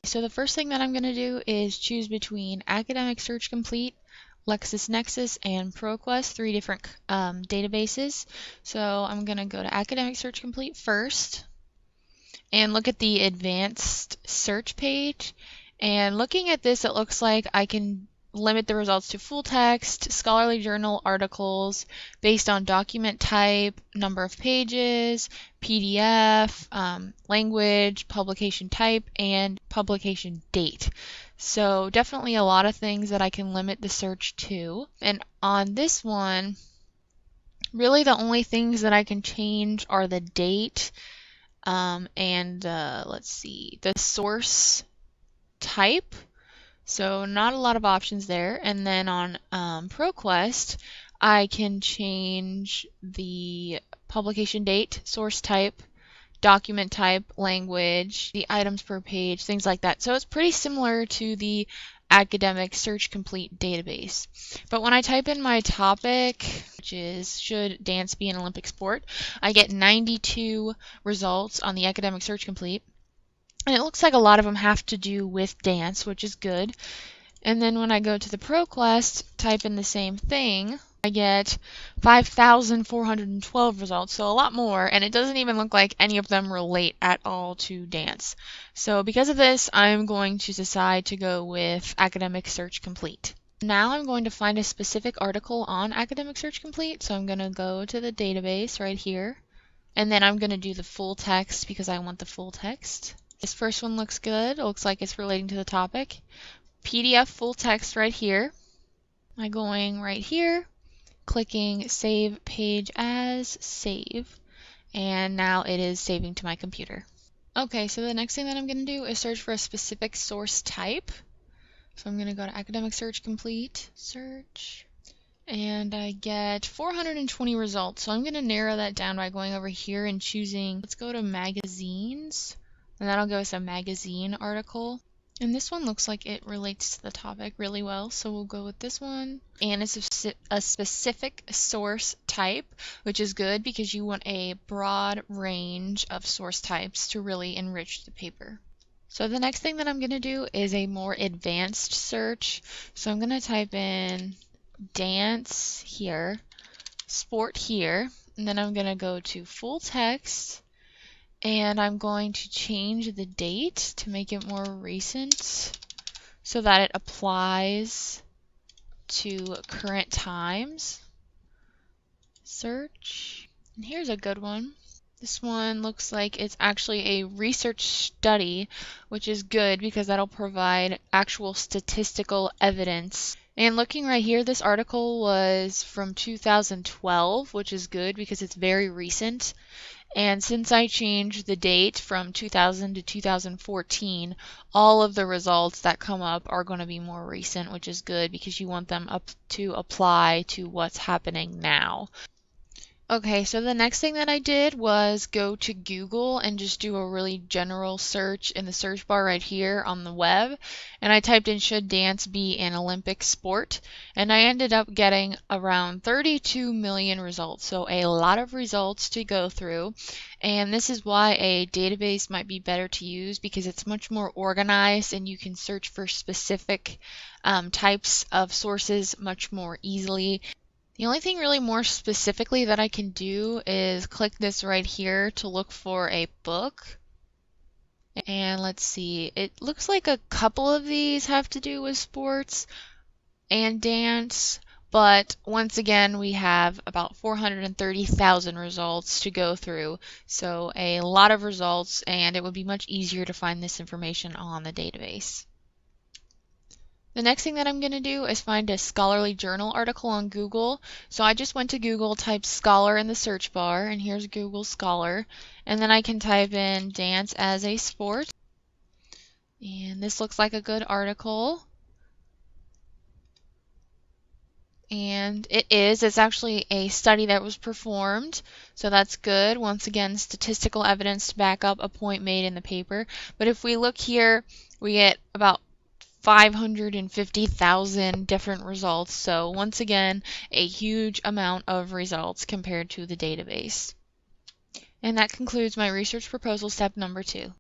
So the first thing that I'm going to do is choose between Academic Search Complete, LexisNexis, and ProQuest, three different databases. So I'm going to go to Academic Search Complete first and look at the advanced search page. And looking at this, it looks like I can limit the results to full text, scholarly journal articles based on document type, number of pages, PDF, language, publication type, and publication date. So definitely a lot of things that I can limit the search to. And on this one, really the only things that I can change are the date and let's see, the source type. So not a lot of options there. And then on ProQuest, I can change the publication date, source type, document type, language, the items per page, things like that. So it's pretty similar to the Academic Search Complete database. But when I type in my topic, which is should dance be an Olympic sport, I get 92 results on the Academic Search Complete. And it looks like a lot of them have to do with dance, which is good. And then when I go to the ProQuest, type in the same thing, I get 5,412 results, so a lot more, and it doesn't even look like any of them relate at all to dance. So because of this, I'm going to decide to go with Academic Search Complete. Now I'm going to find a specific article on Academic Search Complete, so I'm going to go to the database right here, and then I'm going to do the full text because I want the full text. This first one looks good. It looks like it's relating to the topic. PDF full text right here. I'm going right here, clicking Save Page As, Save, and now it is saving to my computer. Okay, so the next thing that I'm going to do is search for a specific source type. So I'm going to go to Academic Search Complete, search, and I get 420 results. So I'm going to narrow that down by going over here and choosing, let's go to magazines, and that'll give us a magazine article. And this one looks like it relates to the topic really well, so we'll go with this one. And it's a specific source type, which is good because you want a broad range of source types to really enrich the paper. So the next thing that I'm going to do is a more advanced search. So I'm going to type in dance here, sport here, and then I'm going to go to full text. And I'm going to change the date to make it more recent so that it applies to current times. Search. And here's a good one. This one looks like it's actually a research study, which is good because that'll provide actual statistical evidence. And looking right here, this article was from 2012, which is good because it's very recent. And since I changed the date from 2000 to 2014, all of the results that come up are going to be more recent, which is good because you want them to apply to what's happening now. Okay, so the next thing that I did was go to Google and just do a really general search in the search bar right here on the web. And I typed in should dance be an Olympic sport? And I ended up getting around 32 million results. So a lot of results to go through. And this is why a database might be better to use because it's much more organized and you can search for specific types of sources much more easily. The only thing really more specifically that I can do is click this right here to look for a book. And let's see, it looks like a couple of these have to do with sports and dance, but once again we have about 430,000 results to go through, so a lot of results, and it would be much easier to find this information on the database. The next thing that I'm going to do is find a scholarly journal article on Google. So I just went to Google, typed scholar in the search bar, and here's Google Scholar. And then I can type in dance as a sport. And this looks like a good article. And it is. It's actually a study that was performed, so that's good. Once again, statistical evidence to back up a point made in the paper. But if we look here, we get about 550,000 different results. So once again, a huge amount of results compared to the database. And that concludes my research proposal step number 2.